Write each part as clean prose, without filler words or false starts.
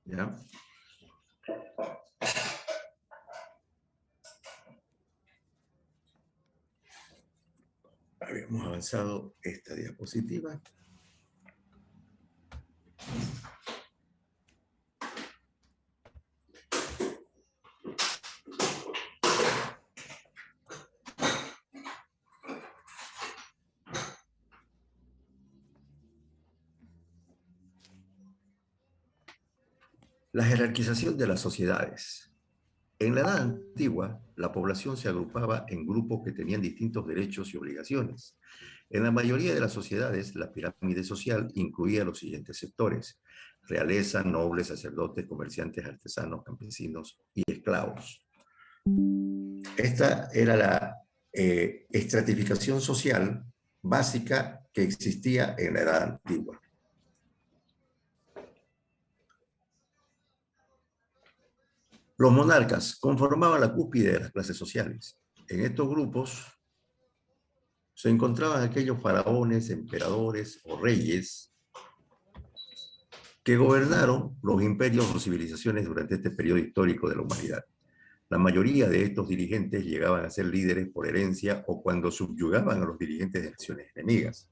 ¿Ya? Habíamos avanzado esta diapositiva. La jerarquización de las sociedades. En la Edad Antigua, la población se agrupaba en grupos que tenían distintos derechos y obligaciones. En la mayoría de las sociedades, la pirámide social incluía los siguientes sectores: realeza, nobles, sacerdotes, comerciantes, artesanos, campesinos y esclavos. Esta era la estratificación social básica que existía en la Edad Antigua. Los monarcas conformaban la cúspide de las clases sociales. En estos grupos se encontraban aquellos faraones, emperadores o reyes que gobernaron los imperios o civilizaciones durante este periodo histórico de la humanidad. La mayoría de estos dirigentes llegaban a ser líderes por herencia o cuando subyugaban a los dirigentes de naciones enemigas.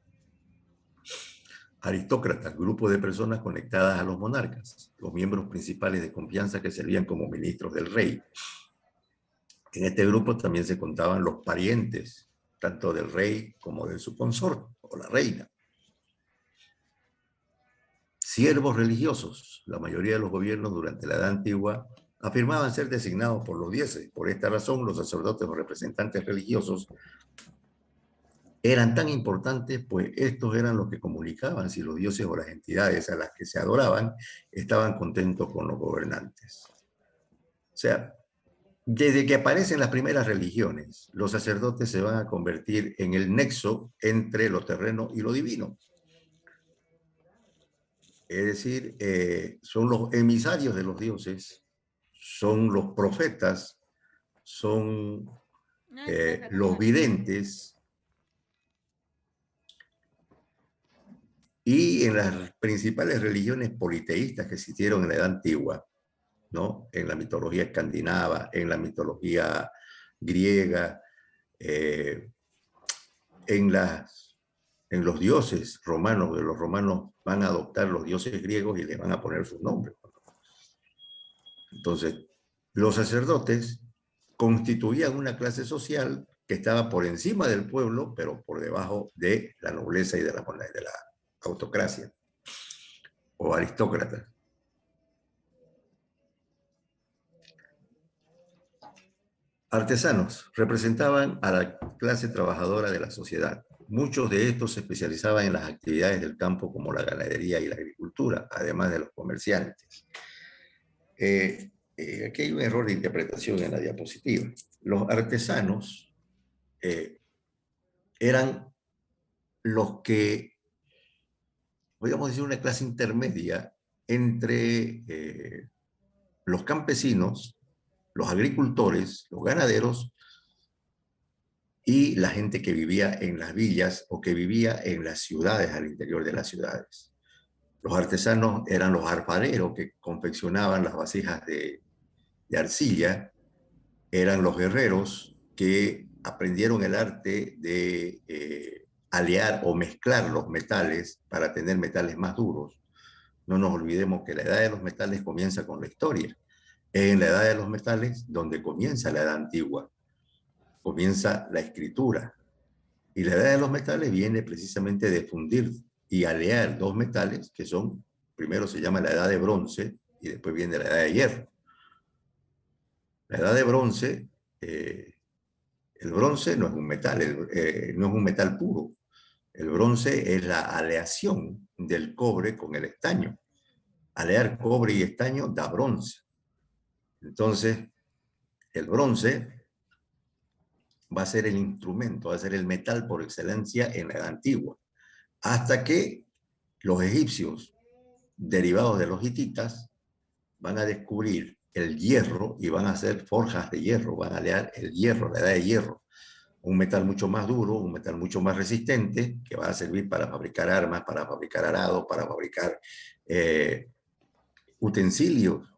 Aristócratas, grupo de personas conectadas a los monarcas, los miembros principales de confianza que servían como ministros del rey. En este grupo también se contaban los parientes, tanto del rey como de su consorte o la reina. Siervos religiosos. La mayoría de los gobiernos durante la Edad Antigua afirmaban ser designados por los dioses. Por esta razón, los sacerdotes o representantes religiosos eran tan importantes, pues estos eran los que comunicaban si los dioses o las entidades a las que se adoraban estaban contentos con los gobernantes. O sea, desde que aparecen las primeras religiones, los sacerdotes se van a convertir en el nexo entre lo terreno y lo divino. Es decir, son los emisarios de los dioses, son los profetas, son los videntes. Y en las principales religiones politeístas que existieron en la Edad Antigua, ¿no? En la mitología escandinava, en la mitología griega, en los dioses romanos, que los romanos van a adoptar los dioses griegos y les van a poner sus nombres. Entonces, los sacerdotes constituían una clase social que estaba por encima del pueblo, pero por debajo de la nobleza y de la autocracia o aristócratas. Artesanos representaban a la clase trabajadora de la sociedad. Muchos de estos se especializaban en las actividades del campo como la ganadería y la agricultura, además de los comerciantes. Aquí hay un error de interpretación en la diapositiva. Los artesanos eran los que, podríamos decir, una clase intermedia entre los campesinos, los agricultores, los ganaderos y la gente que vivía en las villas o que vivía en las ciudades, al interior de las ciudades. Los artesanos eran los alfareros que confeccionaban las vasijas de arcilla, eran los guerreros que aprendieron el arte de alear o mezclar los metales para tener metales más duros. No nos olvidemos que la edad de los metales comienza con la historia. Es en la edad de los metales donde comienza la edad antigua, comienza la escritura. Y la edad de los metales viene precisamente de fundir y alear dos metales que son, primero se llama la edad de bronce y después viene la edad de hierro. La edad de bronce, el bronce no es un metal, no es un metal puro. El bronce es la aleación del cobre con el estaño. Alear cobre y estaño da bronce. Entonces, el bronce va a ser el instrumento, va a ser el metal por excelencia en la edad antigua. Hasta que los egipcios, derivados de los hititas, van a descubrir el hierro y van a hacer forjas de hierro, van a alear el hierro, la edad de hierro. Un metal mucho más duro, un metal mucho más resistente, que va a servir para fabricar armas, para fabricar arados, para fabricar utensilios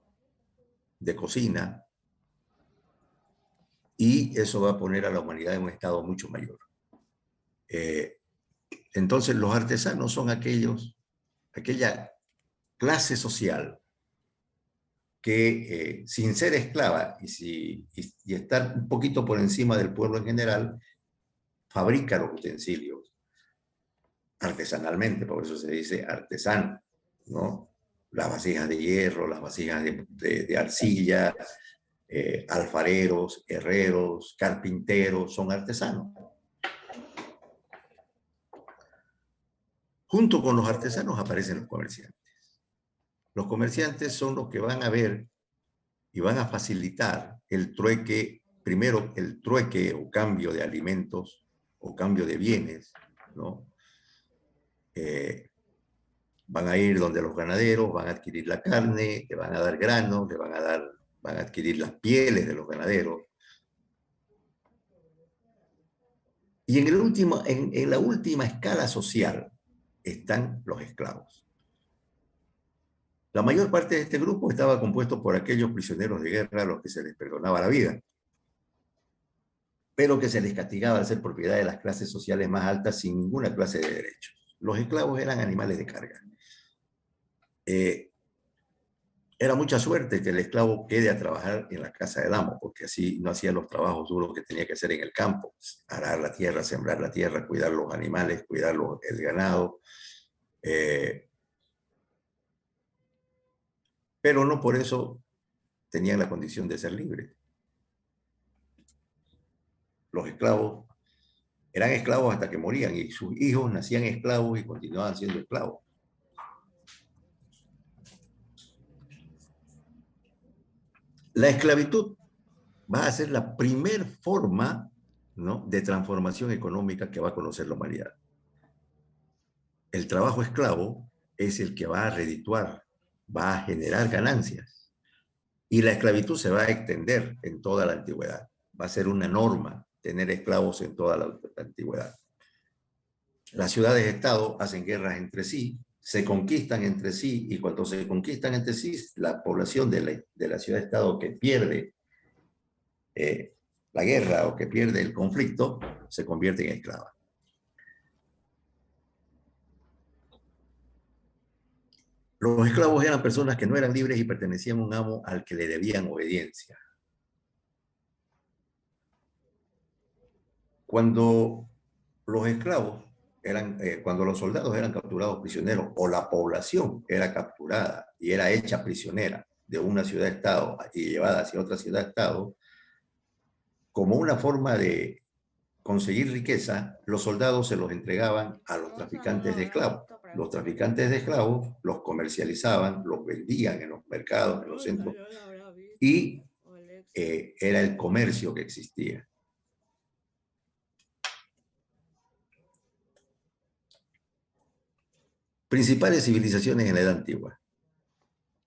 de cocina, y eso va a poner a la humanidad en un estado mucho mayor. Entonces, los artesanos son aquella clase social que sin ser esclava y estar un poquito por encima del pueblo en general, fabrica los utensilios artesanalmente, por eso se dice artesano, ¿no? Las vasijas de hierro, las vasijas de arcilla, alfareros, herreros, carpinteros, son artesanos. Junto con los artesanos aparecen los comerciantes. Los comerciantes son los que van a ver y van a facilitar el trueque, primero el trueque o cambio de alimentos o cambio de bienes, ¿no? Van a ir donde los ganaderos, van a adquirir la carne, le van a dar granos, van a adquirir las pieles de los ganaderos. Y en la última escala social están los esclavos. La mayor parte de este grupo estaba compuesto por aquellos prisioneros de guerra a los que se les perdonaba la vida, pero que se les castigaba al ser propiedad de las clases sociales más altas sin ninguna clase de derechos. Los esclavos eran animales de carga. Era mucha suerte que el esclavo quede a trabajar en la casa del amo, porque así no hacía los trabajos duros que tenía que hacer en el campo: arar la tierra, sembrar la tierra, cuidar los animales, cuidar el ganado. Pero no por eso tenían la condición de ser libres. Los esclavos eran esclavos hasta que morían, y sus hijos nacían esclavos y continuaban siendo esclavos. La esclavitud va a ser la primer forma, ¿no?, de transformación económica que va a conocer la humanidad. El trabajo esclavo es el que va a redituar, va a generar ganancias. Y la esclavitud se va a extender en toda la antigüedad. Va a ser una norma tener esclavos en toda la antigüedad. Las ciudades-estado hacen guerras entre sí, se conquistan entre sí, y cuando se conquistan entre sí, la población de la ciudad-estado que pierde la guerra o que pierde el conflicto se convierte en esclava. Los esclavos eran personas que no eran libres y pertenecían a un amo al que le debían obediencia. Cuando los esclavos cuando los soldados eran capturados prisioneros, o la población era capturada y era hecha prisionera de una ciudad-estado y llevada hacia otra ciudad-estado, como una forma de conseguir riqueza, los soldados se los entregaban a los traficantes de esclavos. Los traficantes de esclavos los comercializaban, los vendían en los mercados, en los centros, y era el comercio que existía. Principales civilizaciones en la Edad Antigua.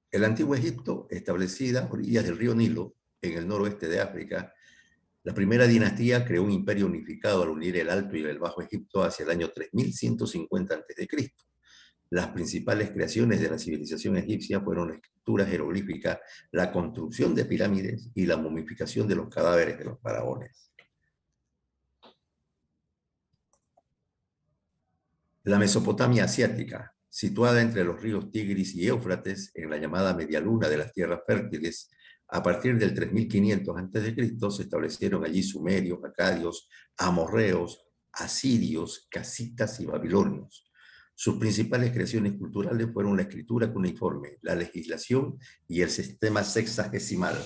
El Antiguo Egipto, establecida a orillas del río Nilo, en el noroeste de África. La primera dinastía creó un imperio unificado al unir el Alto y el Bajo Egipto hacia el año 3150 a.C. Las principales creaciones de la civilización egipcia fueron la escritura jeroglífica, la construcción de pirámides y la momificación de los cadáveres de los faraones. La Mesopotamia asiática, situada entre los ríos Tigris y Éufrates, en la llamada Media Luna de las tierras fértiles, a partir del 3500 a.C. se establecieron allí sumerios, acadios, amorreos, asirios, casitas y babilonios. Sus principales creaciones culturales fueron la escritura cuneiforme, la legislación y el sistema sexagesimal.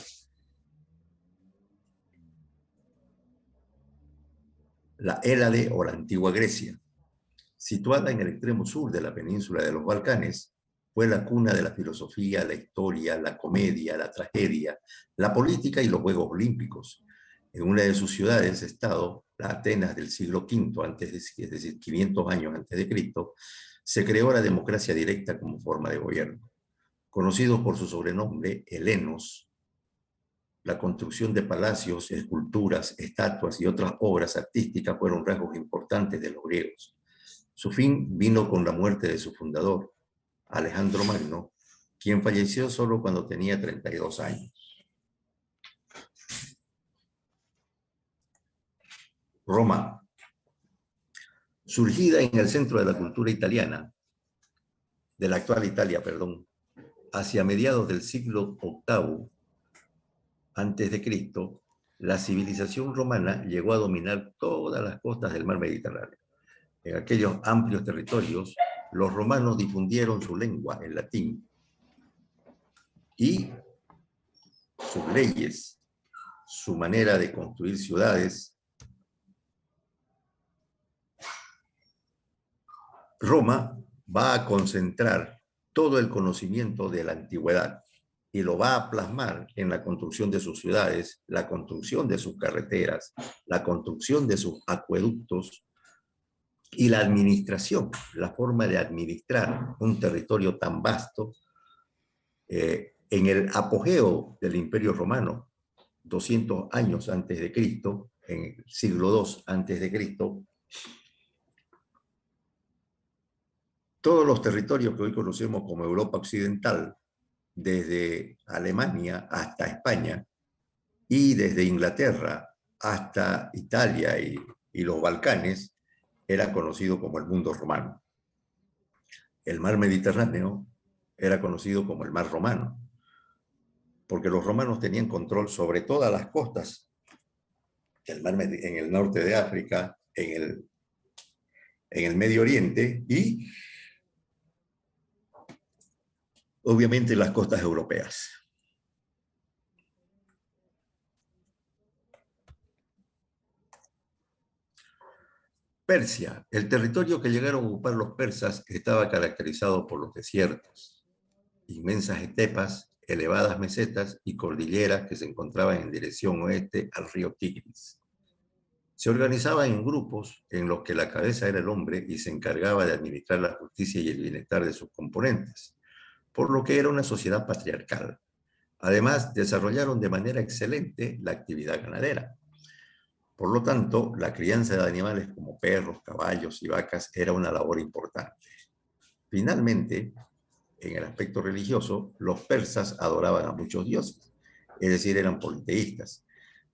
La Hélade o la antigua Grecia, situada en el extremo sur de la península de los Balcanes, fue la cuna de la filosofía, la historia, la comedia, la tragedia, la política y los Juegos Olímpicos. En una de sus ciudades-estado, la Atenas del siglo V, es decir, 500 años antes de Cristo, se creó la democracia directa como forma de gobierno. Conocidos por su sobrenombre, helenos, la construcción de palacios, esculturas, estatuas y otras obras artísticas fueron rasgos importantes de los griegos. Su fin vino con la muerte de su fundador, Alejandro Magno, quien falleció solo cuando tenía 32 años. Roma, surgida en el centro de la cultura italiana, de la actual Italia, perdón, hacia mediados del siglo VIII antes de Cristo, la civilización romana llegó a dominar todas las costas del mar Mediterráneo. En aquellos amplios territorios, los romanos difundieron su lengua, el latín, y sus leyes, su manera de construir ciudades. Roma va a concentrar todo el conocimiento de la antigüedad y lo va a plasmar en la construcción de sus ciudades, la construcción de sus carreteras, la construcción de sus acueductos y la administración, la forma de administrar un territorio tan vasto. En el apogeo del Imperio Romano, 200 años antes de Cristo, en el siglo II antes de Cristo, todos los territorios que hoy conocemos como Europa Occidental, desde Alemania hasta España y desde Inglaterra hasta Italia y los Balcanes, era conocido como el mundo romano. El mar Mediterráneo era conocido como el mar romano, porque los romanos tenían control sobre todas las costas del mar en el norte de África, en el Medio Oriente y obviamente las costas europeas. Persia, el territorio que llegaron a ocupar los persas estaba caracterizado por los desiertos, inmensas estepas, elevadas mesetas y cordilleras que se encontraban en dirección oeste al río Tigris. Se organizaban en grupos en los que la cabeza era el hombre y se encargaba de administrar la justicia y el bienestar de sus componentes, por lo que era una sociedad patriarcal. Además, desarrollaron de manera excelente la actividad ganadera. Por lo tanto, la crianza de animales como perros, caballos y vacas era una labor importante. Finalmente, en el aspecto religioso, los persas adoraban a muchos dioses, es decir, eran politeístas.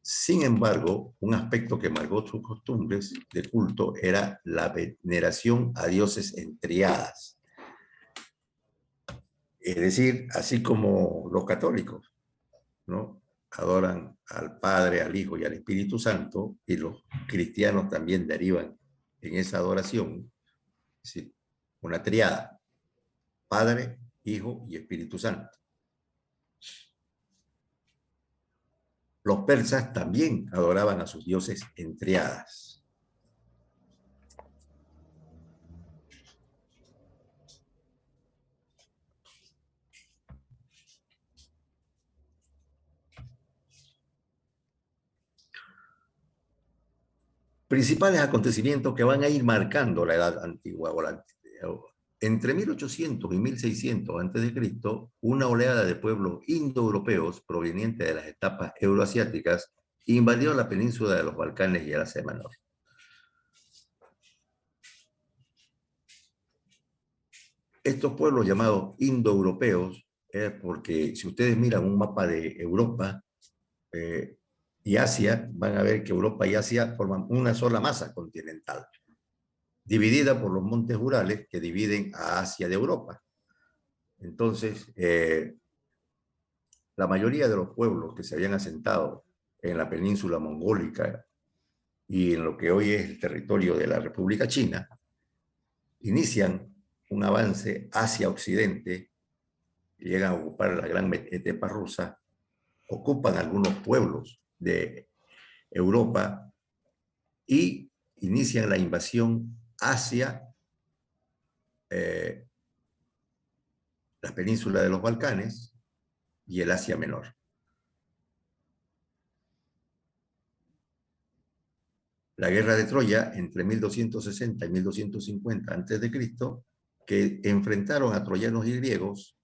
Sin embargo, un aspecto que marcó sus costumbres de culto era la veneración a dioses en tríadas. Es decir, así como los católicos, ¿no? Adoran al Padre, al Hijo y al Espíritu Santo, y los cristianos también derivan en esa adoración, ¿sí?, una triada: Padre, Hijo y Espíritu Santo. Los persas también adoraban a sus dioses en triadas. Principales acontecimientos que van a ir marcando la Edad Antigua. Entre 1800 y 1600 a.C., una oleada de pueblos indoeuropeos provenientes de las estepas euroasiáticas invadió la península de los Balcanes y el Asia Menor. Estos pueblos llamados indoeuropeos, porque si ustedes miran un mapa de Europa y Asia, van a ver que Europa y Asia forman una sola masa continental, dividida por los montes Urales que dividen a Asia de Europa. Entonces, la mayoría de los pueblos que se habían asentado en la península mongólica y en lo que hoy es el territorio de la República China, inician un avance hacia Occidente, llegan a ocupar la gran estepa rusa, ocupan algunos pueblos de Europa y inician la invasión hacia la península de los Balcanes y el Asia Menor. La guerra de Troya entre 1260 y 1250 a.C., que enfrentaron a troyanos y griegos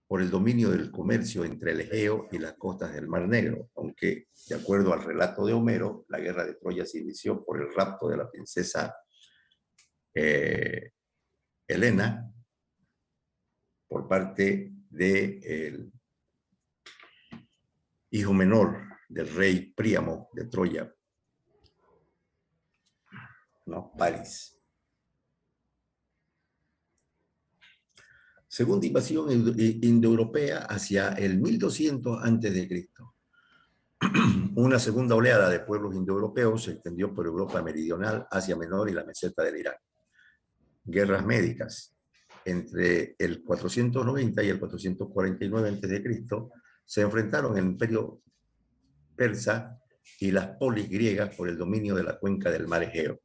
por el dominio del comercio entre el Egeo y las costas del Mar Negro, aunque, de acuerdo al relato de Homero, la guerra de Troya se inició por el rapto de la princesa Helena por parte del hijo menor del rey Príamo de Troya, ¿no? París. Segunda invasión indoeuropea hacia el 1200 a.C. Una segunda oleada de pueblos indoeuropeos se extendió por Europa meridional, Asia Menor y la meseta del Irán. Guerras médicas. Entre el 490 y el 449 a.C. se enfrentaron el imperio persa y las polis griegas por el dominio de la cuenca del mar Egeo.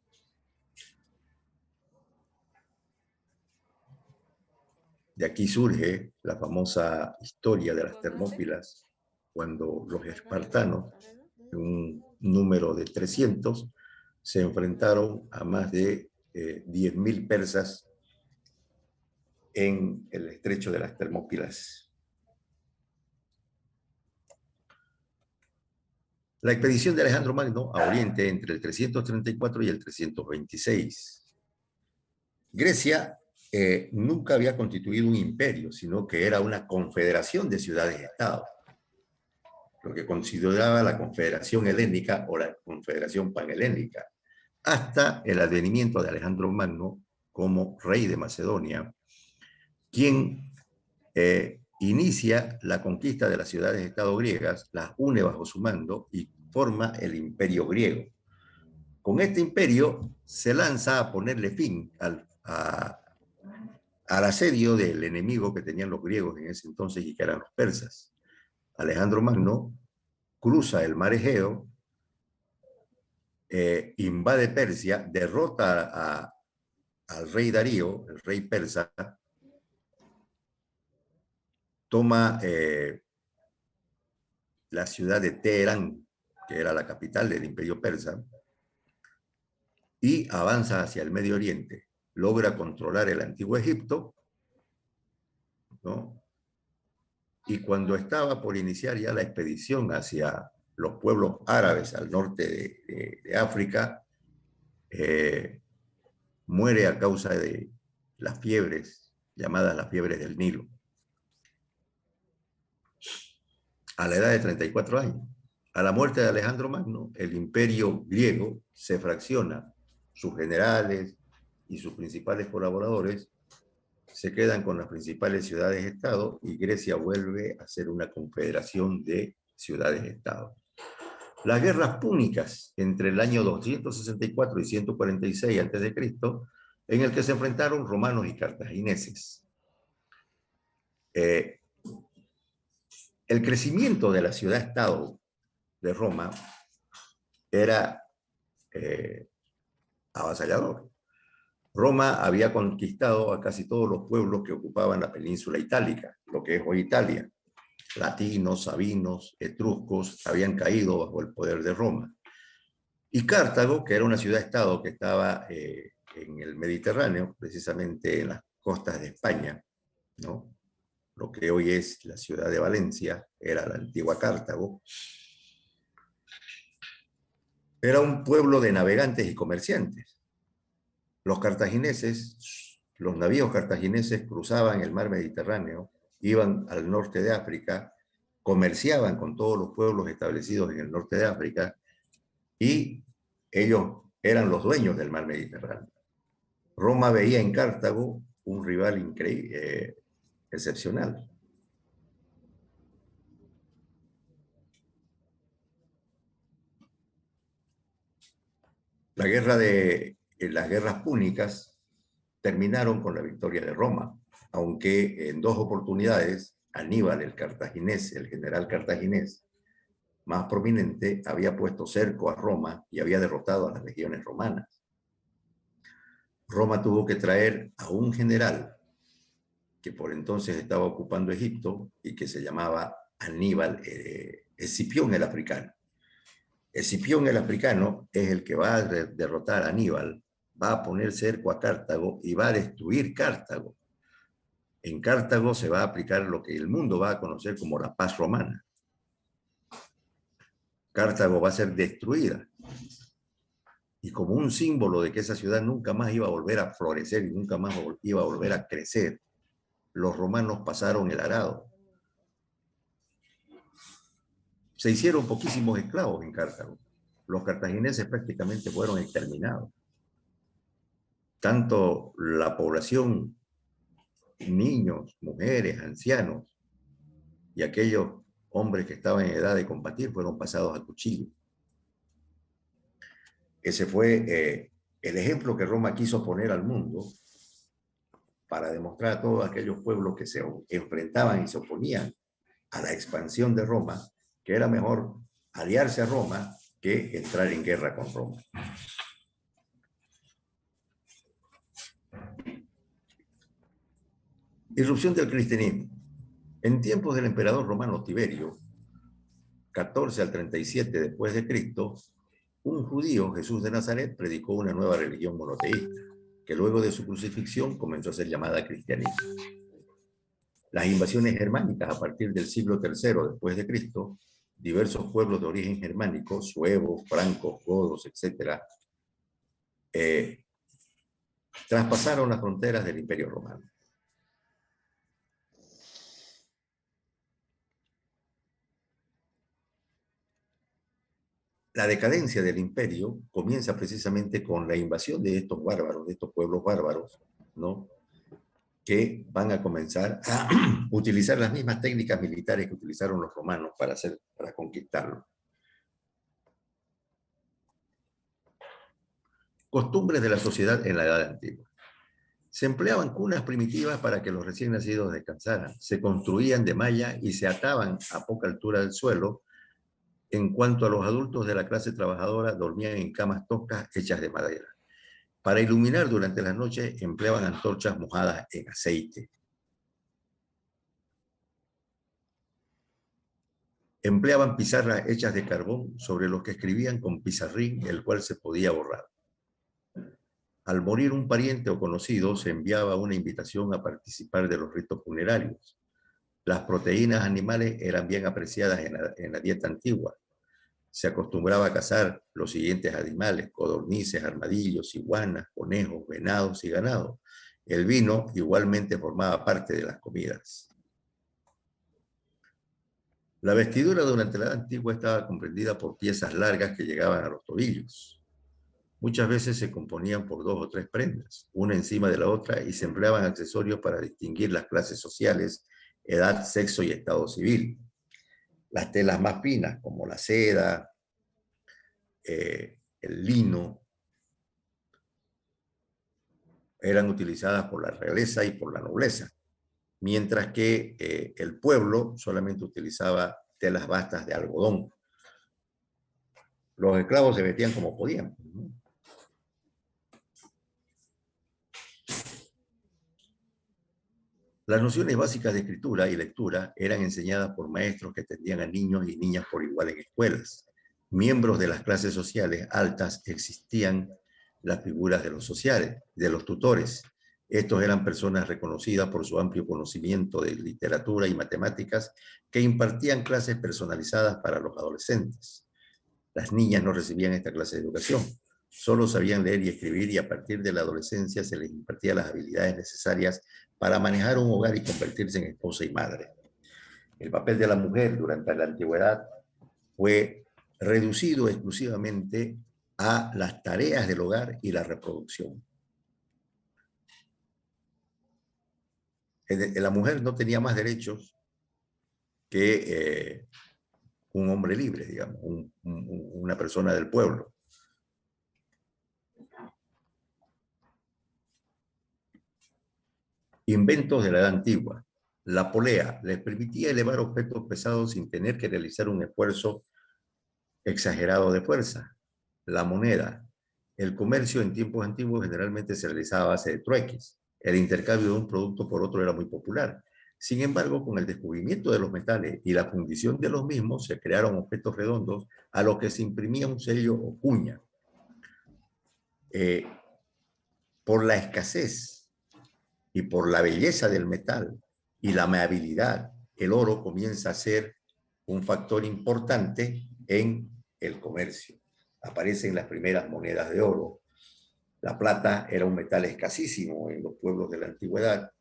De aquí surge la famosa historia de las Termópilas, cuando los espartanos, un número de 300, se enfrentaron a más de 10.000 persas en el estrecho de las Termópilas. La expedición de Alejandro Magno a Oriente entre el 334 y el 326. Grecia nunca había constituido un imperio, sino que era una confederación de ciudades-estado, lo que consideraba la confederación helénica o la confederación panhelénica, hasta el advenimiento de Alejandro Magno como rey de Macedonia, quien inicia la conquista de las ciudades-estado griegas, las une bajo su mando y forma el imperio griego. Con este imperio se lanza a ponerle fin al asedio del enemigo que tenían los griegos en ese entonces y que eran los persas. Alejandro Magno cruza el mar Egeo, invade Persia, derrota al rey Darío, el rey persa, toma la ciudad de Teherán, que era la capital del imperio persa, y avanza hacia el Medio Oriente. Logra controlar el antiguo Egipto, ¿no? Y cuando estaba por iniciar ya la expedición hacia los pueblos árabes al norte de África, muere a causa de las fiebres, llamadas las fiebres del Nilo, a la edad de 34 años. A la muerte de Alejandro Magno, el imperio griego se fracciona. Sus generales y sus principales colaboradores se quedan con las principales ciudades-estado y Grecia vuelve a ser una confederación de ciudades-estado. Las guerras púnicas entre el año 264 y 146 a.C., en el que se enfrentaron romanos y cartagineses. El crecimiento de la ciudad-estado de Roma era avasallador. Roma había conquistado a casi todos los pueblos que ocupaban la península itálica, lo que es hoy Italia. Latinos, sabinos, etruscos habían caído bajo el poder de Roma. Y Cartago, que era una ciudad-estado que estaba en el Mediterráneo, precisamente en las costas de España, ¿no? Lo que hoy es la ciudad de Valencia, era la antigua Cartago. Era un pueblo de navegantes y comerciantes. Los cartagineses, los navíos cartagineses cruzaban el mar Mediterráneo, iban al norte de África, comerciaban con todos los pueblos establecidos en el norte de África y ellos eran los dueños del mar Mediterráneo. Roma veía en Cartago un rival increíble, excepcional. Las guerras púnicas terminaron con la victoria de Roma, aunque en dos oportunidades Aníbal, el cartaginés, el general cartaginés más prominente, había puesto cerco a Roma y había derrotado a las legiones romanas. Roma tuvo que traer a un general que por entonces estaba ocupando Egipto y que se llamaba Aníbal, Escipión el africano. Escipión el africano es el que va a derrotar a Aníbal, va a poner cerco a Cartago y va a destruir Cartago. En Cartago se va a aplicar lo que el mundo va a conocer como la paz romana. Cartago va a ser destruida. Y como un símbolo de que esa ciudad nunca más iba a volver a florecer y nunca más iba a volver a crecer, los romanos pasaron el arado. Se hicieron poquísimos esclavos en Cartago. Los cartagineses prácticamente fueron exterminados. Tanto la población, niños, mujeres, ancianos y aquellos hombres que estaban en edad de combatir fueron pasados a cuchillo. Ese fue el ejemplo que Roma quiso poner al mundo para demostrar a todos aquellos pueblos que se enfrentaban y se oponían a la expansión de Roma, que era mejor aliarse a Roma que entrar en guerra con Roma. Irrupción del cristianismo. En tiempos del emperador romano Tiberio, 14 al 37 después de Cristo, un judío, Jesús de Nazaret, predicó una nueva religión monoteísta, que luego de su crucifixión comenzó a ser llamada cristianismo. Las invasiones germánicas a partir del siglo III después de Cristo, diversos pueblos de origen germánico, suevos, francos, godos, etc., traspasaron las fronteras del Imperio Romano. La decadencia del imperio comienza precisamente con la invasión de estos bárbaros, de estos pueblos bárbaros, ¿no? Que van a comenzar a utilizar las mismas técnicas militares que utilizaron los romanos para conquistarlo. Costumbres de la sociedad en la Edad Antigua. Se empleaban cunas primitivas para que los recién nacidos descansaran. Se construían de malla y se ataban a poca altura del suelo. En cuanto a los adultos de la clase trabajadora, dormían en camas toscas hechas de madera. Para iluminar durante las noches empleaban antorchas mojadas en aceite. Empleaban pizarras hechas de carbón sobre los que escribían con pizarrín, el cual se podía borrar. Al morir un pariente o conocido, se enviaba una invitación a participar de los ritos funerarios. Las proteínas animales eran bien apreciadas en la dieta antigua. Se acostumbraba a cazar los siguientes animales: codornices, armadillos, iguanas, conejos, venados y ganado. El vino igualmente formaba parte de las comidas. La vestidura durante la Edad Antigua estaba comprendida por piezas largas que llegaban a los tobillos. Muchas veces se componían por 2 o 3 prendas, una encima de la otra, y se empleaban accesorios para distinguir las clases sociales, edad, sexo y estado civil. Las telas más finas, como la seda, el lino, eran utilizadas por la realeza y por la nobleza, mientras que el pueblo solamente utilizaba telas bastas de algodón. Los esclavos se vestían como podían. Las nociones básicas de escritura y lectura eran enseñadas por maestros que atendían a niños y niñas por igual en escuelas. Miembros de las clases sociales altas existían las figuras de los sociales, de los tutores. Estos eran personas reconocidas por su amplio conocimiento de literatura y matemáticas que impartían clases personalizadas para los adolescentes. Las niñas no recibían esta clase de educación. Solo sabían leer y escribir, y a partir de la adolescencia se les impartía las habilidades necesarias para manejar un hogar y convertirse en esposa y madre. El papel de la mujer durante la antigüedad fue reducido exclusivamente a las tareas del hogar y la reproducción. La mujer no tenía más derechos que un hombre libre, digamos, una persona del pueblo. Inventos de la Edad Antigua. La polea les permitía elevar objetos pesados sin tener que realizar un esfuerzo exagerado de fuerza. La moneda. El comercio en tiempos antiguos generalmente se realizaba a base de trueques. El intercambio de un producto por otro era muy popular. Sin embargo, con el descubrimiento de los metales y la fundición de los mismos, se crearon objetos redondos a los que se imprimía un sello o cuña. Por la escasez y por la belleza del metal y la amabilidad, el oro comienza a ser un factor importante en el comercio. Aparecen las primeras monedas de oro. La plata era un metal escasísimo en los pueblos de la antigüedad.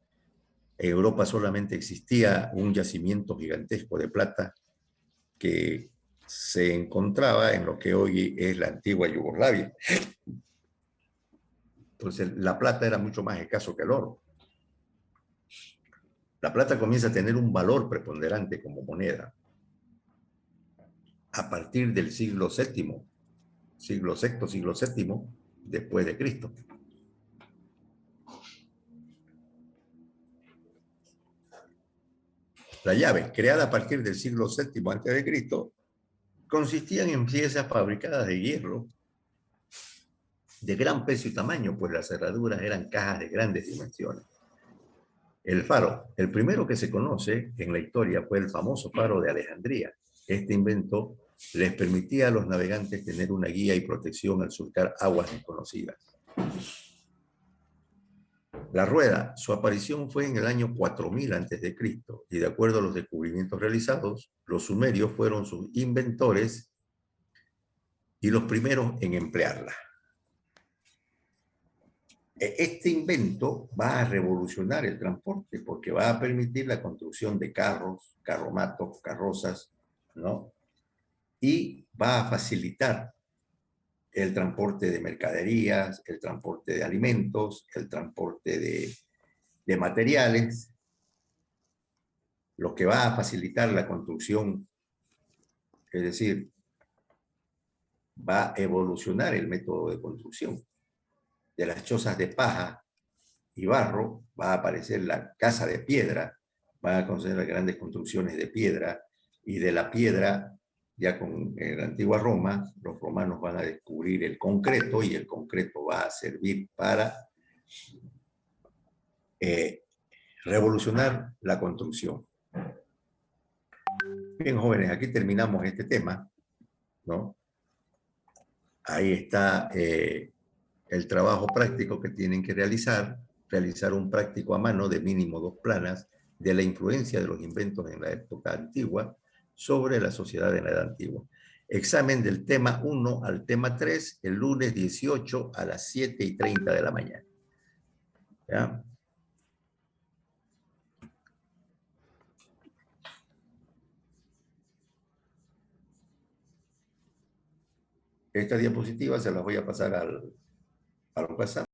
En Europa solamente existía un yacimiento gigantesco de plata que se encontraba en lo que hoy es la antigua Yugoslavia. Entonces, la plata era mucho más escaso que el oro. La plata comienza a tener un valor preponderante como moneda a partir del siglo VII, siglo VI, siglo VII, después de Cristo. La llave, creada a partir del siglo VII antes de Cristo, consistían en piezas fabricadas de hierro de gran peso y tamaño, pues las cerraduras eran cajas de grandes dimensiones. El faro, el primero que se conoce en la historia fue el famoso faro de Alejandría. Este invento les permitía a los navegantes tener una guía y protección al surcar aguas desconocidas. La rueda, su aparición fue en el año 4000 a.C. y de acuerdo a los descubrimientos realizados, los sumerios fueron sus inventores y los primeros en emplearla. Este invento va a revolucionar el transporte porque va a permitir la construcción de carros, carromatos, carrozas, ¿no? Y va a facilitar el transporte de mercaderías, el transporte de alimentos, el transporte de materiales, lo que va a facilitar la construcción, es decir, va a evolucionar el método de construcción. De las chozas de paja y barro va a aparecer la casa de piedra, van a conocer las grandes construcciones de piedra, y de la piedra, ya con la antigua Roma, los romanos van a descubrir el concreto, y el concreto va a servir para revolucionar la construcción. Bien, jóvenes, aquí terminamos este tema, ¿no? Ahí está el trabajo práctico que tienen que realizar un práctico a mano de mínimo 2 planas de la influencia de los inventos en la época antigua sobre la sociedad en la edad antigua. Examen del tema 1 al tema 3 el lunes 18 a las 7:30 de la mañana. ¿Ya? Esta diapositiva se las voy a pasar al WhatsApp.